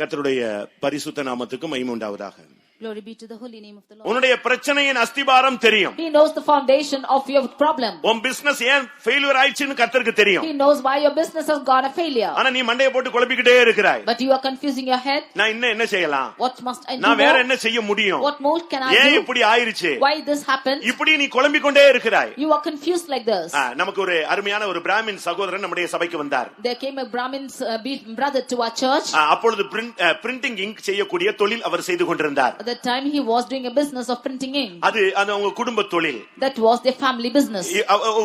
கர்த்தருடைய பரிசுத்த நாமத்துக்கு மகிமை உண்டாவதாக. Glory be to the holy name of the Lord. உன்னுடைய பிரச்சனையின் அஸ்திபாரம் தெரியும். He knows the foundation of your problem. உன் பிசினஸ் ஏன் ஃபெயிலியர் ஆயிடுச்சுன்னு கர்த்தருக்கு தெரியும். He knows why your business has gone a failure. ஆனா நீ மண்டைய போட்டு குழப்பிக்கிட்டே இருக்கிறாய். But you are confusing your head. நான் இன்னும் என்ன செய்யலாம்? What must I do? நான் வேற என்ன செய்ய முடியும்? What more can I do? ஏன் இப்படி ஆயிருச்சு? Why this happened? இப்படி நீ குழம்பிக்கொண்டே இருக்கிறாய். You are confused like this. நமக்கு ஒரு அருமையான ஒரு பிராமின் சகோதரன் நம்முடைய சபைக்கு வந்தார். There came a Brahmin brother to our church. அப்பொழுது பிரிண்டிங் இங்க் செய்யக்கூடிய தொழில் அவர் செய்து கொண்டிருந்தார். At that time he was doing a business of printing ink. அது அவங்க குடும்ப தொழில். That was their family business.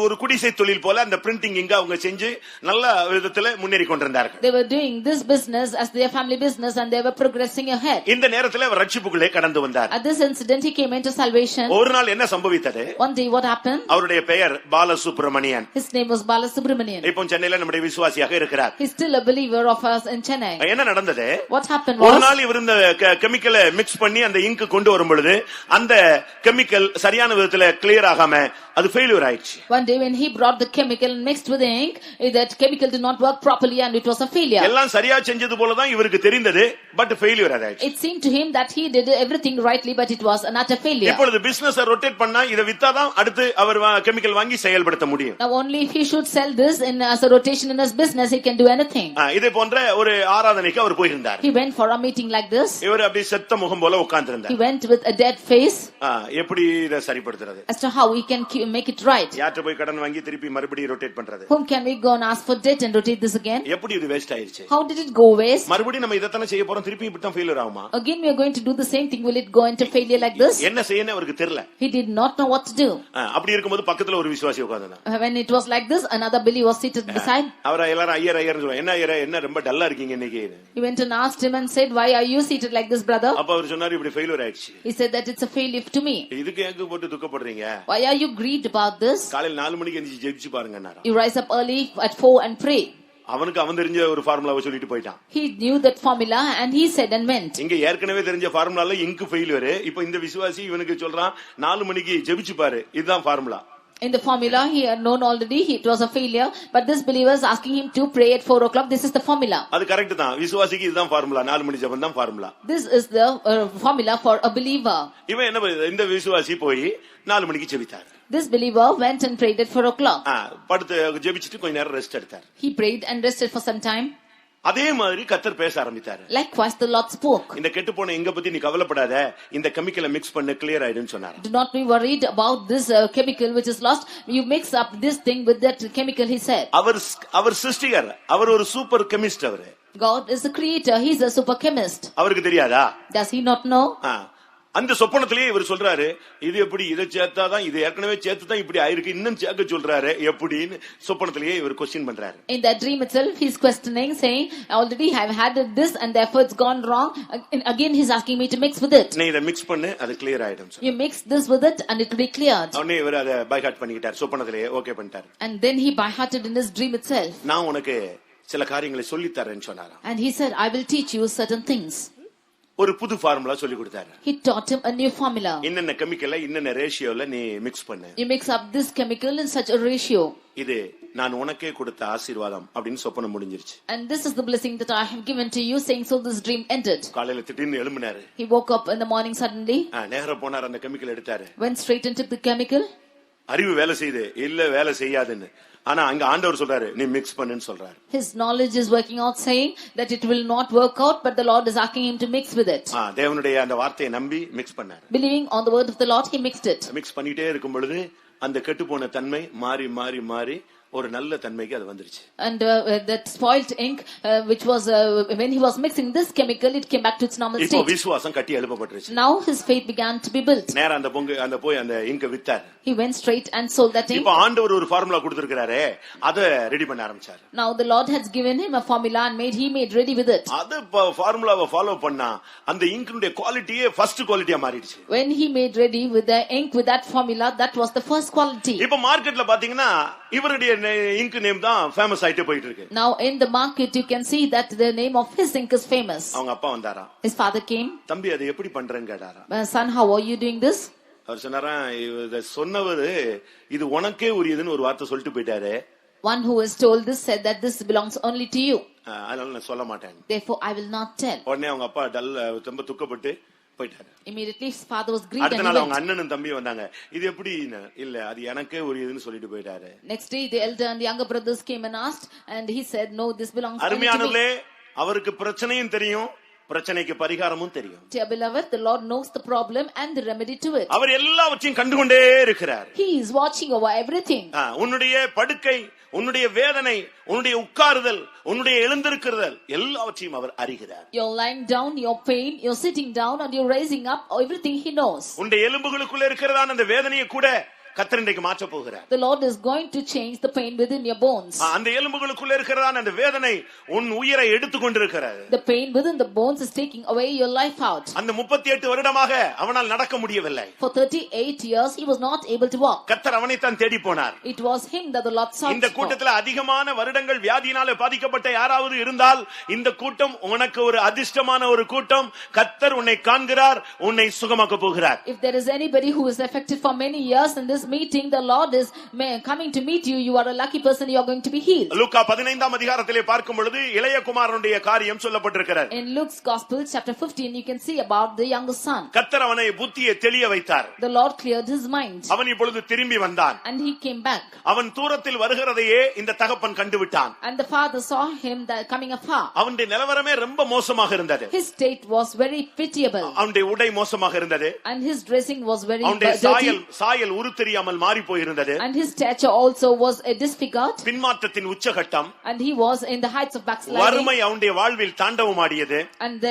ஒரு குடிசை தொழில் போல அந்த பிரிண்டிங் இங்க அவங்க செஞ்சு நல்ல விதத்துல முன்னேறி கொண்டிருந்தார்கள். They were doing this business as their family business and they were progressing ahead. இந்த நேரத்துல அவர் ரட்சிப்புக்குள்ளே கடந்து வந்தார். At this incident he came into salvation. ஒரு நாள் என்ன சம்பவித்தது? One day what happened? அவருடைய பெயர் Balasubramanian. His name was Balasubramanian. இப்போ சென்னையில நம்முடைய விசுவாசியாக இருக்கிறார். He is still a believer of us in Chennai. என்ன நடந்தது? What happened was, ஒரு நாள் இவர் இந்த கெமிக்கலை மிக்ஸ் பண்ணி அந்த இங்க் கொண்டு வரும் பொழுது அந்த கெமிக்கல் சரியான விதத்துல கிளியர் ஆகாம அது ஃபெயிலியர் ஆயிடுச்சு. One day when he brought the chemical and mixed with the ink, that chemical did not work properly and it was a failure. எல்லாம் சரியா செஞ்சது போல தான் இவருக்கு தெரிந்தது, பட் ஃபெயிலியர் ஆயிடுச்சு. It seemed to him that he did everything rightly, but it was an utter failure. இப்பொழுது business rotate பண்ணா இத வித்தா தான் அடுத்து அவர் கெமிக்கல் வாங்கி செயல்படுத்த முடியும். Now only if he should sell this in as a rotation in his business he can do anything. இதே போன்ற ஒரு ஆராதனைக்கு அவர் போயிருந்தார். He went for a meeting like this. இவர் அப்படியே செத்த முகம் போல உட்கார்ந்திருந்தார். He went with a dead face. எப்படி இத சரிப்படுத்துறது? As to how we can make it right. யார்ட்ட போய் கடன் வாங்கி திருப்பி மறுபடியும் ரொட்டேட் பண்றது? Whom can we go and ask for debt and rotate this again? எப்படி இது வேஸ்ட் ஆயிருச்சு? How did it go waste? மறுபடியும் நம்ம இதத்தான செய்ய போறோம், திருப்பி இப்படி தான் ஃபெயிலியர் ஆகுமா? Again we are going to do the same thing. Will it go into failure like this? என்ன செய்யணும் அவருக்கு தெரியல. He did not know what to do. அப்படி இருக்கும்போது பக்கத்துல ஒரு விசுவாசி உட்கார்ந்தார். When it was like this, another believer was seated beside. அவரை எல்லாரும் ஐயர் ஐயர்னு சொல்றாங்க. என்ன ஐயர், என்ன ரொம்ப டல்லா இருக்கீங்க இன்னைக்கு? He went and asked him and said, why are you seated like this, brother? அப்ப அவர் சொன்னாரு, இப்படி ஃபெயிலியர் ஆயிடுச்சு. He said that it's a failure to me. இதுக்கு ஏன் போட்டு துக்கப்படுறீங்க? Why are you grieved about this? காலையில 4 மணிக்கு எந்திரிச்சு ஜெபிச்சு பாருங்கன்னாரா. You rise up early at 4 and pray. அவனுக்கு அவன் தெரிஞ்ச ஒரு ஃபார்முலாவை சொல்லிட்டு போயிட்டான். He knew that formula and he said and went. இங்க ஏற்கனவே தெரிஞ்ச ஃபார்முலால இங்க் ஃபெயிலியர். இப்போ இந்த விசுவாசி இவனுக்கு சொல்றான் 4 மணிக்கு ஜெபிச்சு பாரு, இதுதான் formula. In the formula he had known already it was a failure, but this believer is asking him to pray at 4 o'clock. This is the formula. அது கரெக்ட் தான். விசுவாசிக்கு இதுதான் ஃபார்முலா, 4 மணி ஜெபம் தான் formula. This is the formula for a believer. இவன் என்ன இந்த விசுவாசி போய் 4 மணிக்கு ஜெபித்தார். This believer went and prayed at 4 o'clock. படுத்து ஜெபிச்சிட்டு கொஞ்ச நேரம் ரெஸ்ட் எடுத்தார். He prayed and rested for some time. அதே மாதிரி கர்த்தர் பேச ஆரம்பித்தார். Likewise the Lord spoke. இந்த கெட்டு போன எங்க பத்தி நீ கவலைப்படாத, இந்த கெமிக்கலை மிக்ஸ் பண்ண கிளியர் ஆயிடுன்னு சொன்னார். Do not be worried about this chemical which is lost. You mix up this thing with that chemical, he said. அவர் சிருஷ்டிகர், அவர் ஒரு சூப்பர் கெமிஸ்ட். அவர் God is the creator, he is a super chemist. அவருக்கு தெரியாதா? Does he not know? அந்த சொப்பனத்திலேயே இவர் சொல்றாரு, இது எப்படி இதை சேர்த்தாதான், இது ஏற்கனவே சேர்த்துதான் இப்படி ஆயிருக்கு, இன்னும் சேர்க்க சொல்றாரு எப்படின்னு சொப்பனத்திலேயே இவர் क्वेश्चन பண்றாரு. In that dream itself he is questioning, saying already I have had this and therefore it's gone wrong. Again he is asking me to mix with it. நீ இத மிக்ஸ் பண்ணு, அது கிளியர் ஆயிடும். You mix this with it and it will be cleared. அவனே இவர் அத by heart பண்ணிட்டார், சொப்பனத்திலேயே okay பண்ணிட்டார். And then he by hearted in his dream itself. நான் உனக்கு சில காரியங்களை சொல்லி தரேன்னு சொன்னாராம். And he said, I will teach you certain things. ஒரு புது ஃபார்முலா சொல்லி கொடுத்தாரு. He taught him a new formula. இன்னென்ன கெமிக்கலை இன்னென்ன ரேஷியோல நீ மிக்ஸ் பண்ணு. You mix up this chemical in such a ratio. இது நான் உனக்கே கொடுத்த ஆசீர்வாதம் அப்படின்னு சொப்பனம் முடிஞ்சிருச்சு. And this is the blessing that I have given to you, saying so this dream ended. காலையில திடீர்னு எழும்பினாரு. He woke up in the morning suddenly. நேரா போனார், அந்த கெமிக்கல் எடுத்தாரு. Went straight and took the chemical. அறிவு வேலை செய்யுது, இல்ல வேலை செய்யாதுன்னு. ஆனா அங்க ஆண்டவர் சொல்றாரு, நீ மிக்ஸ் பண்ணுன்னு சொல்றாரு. His knowledge is working out, saying that it will not work out, but the Lord is asking him to mix with it. தேவனுடைய அந்த வார்த்தையை நம்பி மிக்ஸ் பண்ணாரு. Believing on the word of the Lord, he mixed it. Mix பண்ணிட்டே இருக்கும் பொழுது அந்த கெட்டு போன தன்மை மாறி மாறி மாறி ஒரு நல்ல தன்மைக்கு அது வந்துருச்சு. And that spoiled ink which was when he was mixing this chemical, it came back to its normal state. இப்போ விசுவாசம் கட்டி எழுப்பப்பட்டுருச்சு. Now his faith began to be built. நேரா அந்த போய் அந்த இங்க வித்தார். He went straight and sold that ink. இப்போ ஆண்டவர் ஒரு ஃபார்முலா கொடுத்திருக்காரே, அத ரெடி பண்ண ஆரம்பிச்சார். Now the Lord has given him a formula and he made ready with it. அது ஃபார்முலாவை ஃபாலோ பண்ணா அந்த இங்கினுடைய குவாலிட்டியே ஃபர்ஸ்ட் குவாலிட்டியா மாறிடுச்சு. When he made ready with the ink with that formula, that was the first quality. இப்போ மார்க்கெட்ல பாத்தீங்கன்னா இவருடைய இங்க் நேம் தான் ஃபேமஸ் ஆயிட்டே போயிட்டு இருக்கு. Now in the market you can see that the name of his ink is famous. அவங்க அப்பா வந்தாரா. His father came. தம்பி அதை எப்படி பண்றேன்னு கேட்டாரா. Son, how are you doing this? அவர் சொன்னாரா, இத சொன்னவர் இது உனக்கே உரியதுன்னு ஒரு வார்த்தை சொல்லிட்டு போயிட்டாரு. One who is told this said that this belongs only to you. அதனால நான் சொல்ல மாட்டேன். Therefore I will not tell. உடனே அவங்க அப்பா ரொம்ப துக்கப்பட்டு போயிட்டாரு. Immediately his father was grieved அடுத்த and நாள் he அவங்க went. அண்ணனும் தம்பி வந்தாங்க. இது எப்படி? இல்ல அது எனக்கே ஒரு இதுன்னு சொல்லிட்டு போயிட்டாரு. Next day the elder and the younger brothers came and asked, and he said, no, this belongs only to me. அருமையானவர்களே, அவருக்கு பிரச்சனையும் தெரியும், பிரச்சனைக்கு பரிகாரமும் தெரியும். Dear beloved, the Lord knows the problem and the remedy to it. அவர் எல்லாவற்றையும் கண்டுகொண்டே இருக்கிறார். He is watching over everything. உன்னுடைய படுக்கை, உன்னுடைய வேதனை, உன்னுடைய உட்காருதல், உன்னுடைய எழுந்திருக்கிறதல் எல்லாவற்றையும் அவர் அறிகிறார். You're lying down, your pain, you're sitting down, and you're raising up, everything he knows. உன்னுடைய எலும்புகளுக்குள்ள இருக்கிறதான அந்த வேதனையை கூட கர்த்தர் இன்றைக்கு மாற்ற போகிறார். The Lord is going to change the pain within your bones. அந்த எலும்புகளுக்குள்ள இருக்கிறதான அந்த வேதனை உன் உயிரை எடுத்துக்கொண்டிருக்கிறது. The pain within the bones is taking away your life out. அந்த 38 வருடமாக அவனால் நடக்க முடியவில்லை. For 38 years he was not able to walk. கர்த்தர் அவனை தான் தேடி போனார். It was him that the Lord sought. இந்த கூட்டத்தில் அதிகமான வருடங்கள் வியாதியினாலே பாதிக்கப்பட்ட யாராவது இருந்தால் இந்த கூட்டம் உனக்கு ஒரு அதிர்ஷ்டமான ஒரு கூட்டம். கர்த்தர் உன்னை காண்கிறார், உன்னை சுகமாக்க போகிறார். If there is anybody who is affected for many years in this meeting, the Lord is coming to meet you. You are a lucky person, you are going to be healed. லூக்கா 15ஆம் அதிகாரத்திலே பார்க்கும் பொழுது இளைய குமாரனுடைய காரியம் சொல்லப்பட்டிருக்கிறது. In Luke's gospel chapter 15 you can see about the younger son. கர்த்தர் அவனை புத்தியை தெளிய வைத்தார். The Lord cleared his mind. அவன் இப்பொழுது திரும்பி வந்தான். And he came back. அவன் தூரத்தில் வருகிறதையே இந்த தகப்பன் கண்டுவிட்டான். And the father saw him coming afar. அவனுடைய நிலவரமே ரொம்ப மோசமாக இருந்தது. His state was very pitiable. அவனுடைய உடை மோசமாக இருந்தது. And his dressing was very அவனுடைய dirty. சாயல் உருத்தெரியாமல் மாறி போயிருந்தது. And his stature also was disfigured. பின்மாற்றத்தின் உச்சகட்டம். And he was in the heights of backsliding. வறுமை அவனுடைய வாழ்வில் தாண்டவமாடியது. And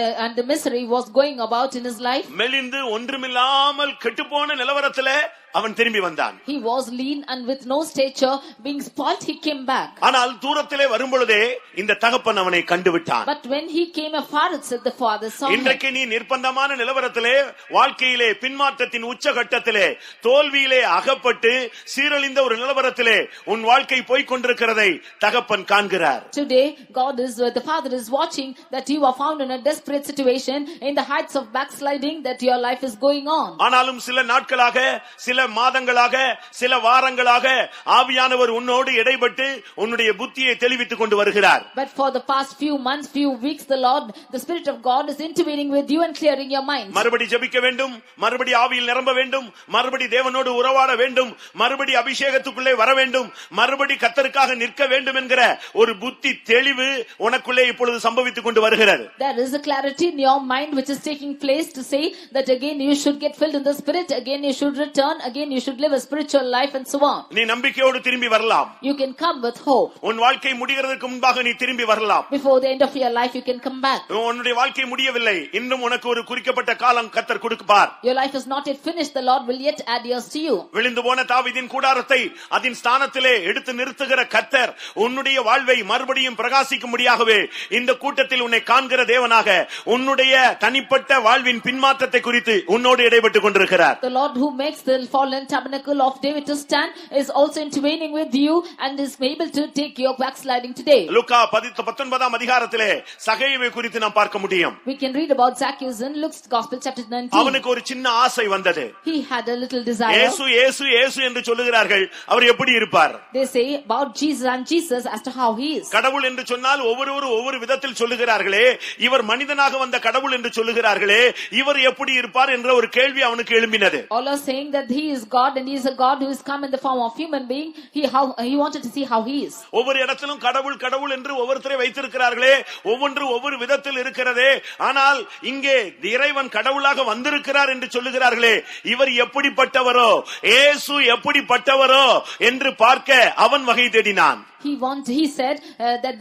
the misery was going about in his life. மெலிந்து ஒன்றுமில்லாமல் கெட்டுப்போன நிலவரத்திலே அவன் திரும்பி வந்தான். He was lean and with no stature, being spoiled, he came back. ஆனால் தூரத்திலே வரும்பொழுதே இந்த தகப்பன் அவனை கண்டுவிட்டான். But when he came afar, it said the father saw him. இன்றைக்கு நீ நிர்பந்தமான நிலவரத்திலே, வாழ்க்கையிலே பின்மாற்றத்தின் உச்சகட்டத்திலே, தோல்வியிலே அகப்பட்டு சீரழிந்த ஒரு நிலவரத்திலே உன் வாழ்க்கை போய்க் கொண்டிருக்கிறதை தகப்பன் காண்கிறார். Today the father is watching that you are found in a desperate situation, in the heights of backsliding, that your life is going on. ஆனாலும் சில நாட்களாக, சில மாதங்களாக, சில வாரங்களாக ஆவியானவர் உன்னோடு இடைப்பட்டு உன்னுடைய புத்தியை தெளிவித்துக் கொண்டு வருகிறார். But for the past few months, few weeks, the Spirit of God is intervening with you and clearing your mind. மறுபடி ஜெபிக்க வேண்டும், மறுபடி ஆவியில் நிரம்ப வேண்டும், மறுபடி தேவனோடு உறவாட வேண்டும், மறுபடி அபிஷேகத்துக்குள்ளே வர வேண்டும், மறுபடி கர்த்தருக்காக நிற்க வேண்டும் என்கிற ஒரு புத்தி தெளிவு உனக்குள்ளே இப்பொழுது சம்பவித்துக் கொண்டு வருகிறது. There is a clarity in your mind which is taking place to say that again you should get filled in the Spirit, again you should return, again you should live a spiritual life and so on. நீ நம்பிக்கையோடு திரும்பி வரலாம். You can come with hope. உன் வாழ்க்கை முடிகிறதுக்கு முன்பாக நீ திரும்பி வரலாம். Before the end of your life you can come back. உன்னுடைய வாழ்க்கை முடியவில்லை, இன்னும் உனக்கு ஒரு குறிக்கப்பட்ட காலம் கர்த்தர் கொடுப்பார். Your life is not yet finished, the Lord will yet add years to you. விழுந்து போன தாவீதின் கூடாரத்தை அதன் ஸ்தானத்திலே எடுத்து நிறுத்துகிற கர்த்தர் உன்னுடைய வாழ்வை மறுபடியும் பிரகாசிக்கும்படியாகவே இந்த கூட்டத்தில் உன்னை காண்கிற தேவனாக உன்னுடைய தனிப்பட்ட வாழ்வின் பின்மாற்றத்தை குறித்து உன்னோடு இடைப்பட்டுக் கொண்டிருக்கிறார். The Lord who makes the fallen tabernacle of David to stand is also intervening with you and is able to take your backsliding today. லூக்கா 19ஆம் அதிகாரத்திலே சகேயுவை குறித்து நாம் பார்க்க முடியும். We can read about Zacchaeus in Luke's Gospel chapter 19. அவனுக்கு ஒரு சின்ன ஆசை வந்தது. He had a little desire. இயேசு இயேசு இயேசு என்று சொல்லுகிறார்கள், அவர் எப்படி இருப்பார்? They say about Jesus and Jesus as to how he is. கடவுள் என்று சொன்னால் ஒவ்வொருவரும் ஒவ்வொரு விதத்தில் சொல்லுகிறார்களே, இவர் மனிதனாக வந்த கடவுள் என்று சொல்லுகிறார்களே, இவர் எப்படி இருப்பார் என்ற ஒரு கேள்வி அவனுக்கு எழும்பினது. All are saying that he is God and he is a God who is come in the form of human being. He wanted to see how he is. ஒவ்வொரு இடத்திலும் கடவுள் கடவுள் என்று ஒவ்வொருத்தரை வைத்திருக்கிறார்களே, ஒவ்வொன்று ஒவ்வொரு விதத்தில் இருக்கிறதே, ஆனால் இங்கே இறைவன் கடவுளாக வந்திருக்கிறார் என்று சொல்லுகிறார்களே, இவர் எப்படிப்பட்டவரோ, இயேசு எப்படிப்பட்டவரோ என்று பார்க்க அவன் வகை தேடினான். He said that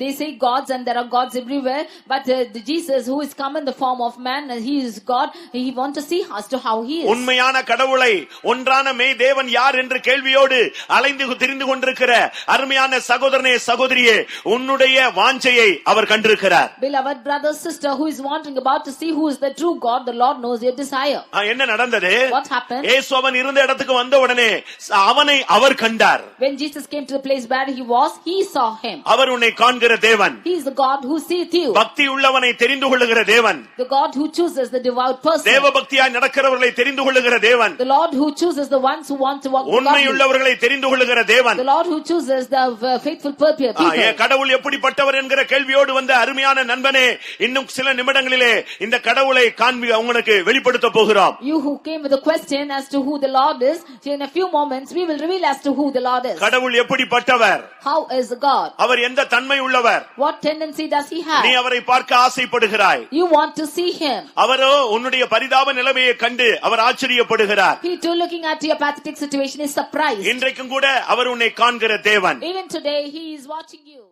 they say gods and there are gods everywhere, but the Jesus who is come in the form of man, he is God. He want to see as to how he is. உண்மையான கடவுளை, ஒன்றான மெய் தேவன் யார் என்ற கேள்வியோடு அலைந்து திரிந்து கொண்டிருக்கிற அருமையான சகோதரனே சகோதரியே, உன்னுடைய வாஞ்சையை அவர் கண்டிருக்கிறார். Beloved brother sister who is wanting about to see who is the true God, the Lord knows your desire. என்ன நடந்தது? What happened? இயேசு அவன் இருந்த இடத்துக்கு வந்த உடனே அவனை அவர் கண்டார். When Jesus came to the place where he saw him. அவர் உன்னை காண்கிற தேவன். He is the God who seeth you. பக்தி உள்ளவனை தெரிந்து கொள்ளுகிற தேவன். The God who chooses the devout person. தேவ பக்தியாய் நடக்கிறவர்களை தெரிந்து கொள்ளுகிற தேவன். The Lord who chooses the ones who want to walk godly. உண்மையுள்ளவர்களை தெரிந்து கொள்ளுகிற தேவன். The Lord who chooses the faithful people. கடவுள் எப்படிப்பட்டவர் என்கிற கேள்வியோடு வந்த அருமையான நண்பனே, இன்னும் சில நிமிடங்களிலே இந்த கடவுளை காண்பி உங்களுக்கு வெளிப்படுத்த போகிறோம். You who came with a question as to who the Lord is, in a few moments we will reveal as to who the Lord is. கடவுள் எப்படிப்பட்டவர்? How is God? அவர் எந்த தன்மை உள்ளவர்? What tendency does he have? நீ அவரை பார்க்க ஆசைப்படுகிறாய். You want to see him. அவரோ உன்னுடைய பரிதாப நிலைமையை கண்டு அவர் ஆச்சரியப்படுகிறார். He too, looking at your pathetic situation, is surprised. இன்றைக்கும் கூட அவர் உன்னை காண்கிற தேவன். Even today he is watching you.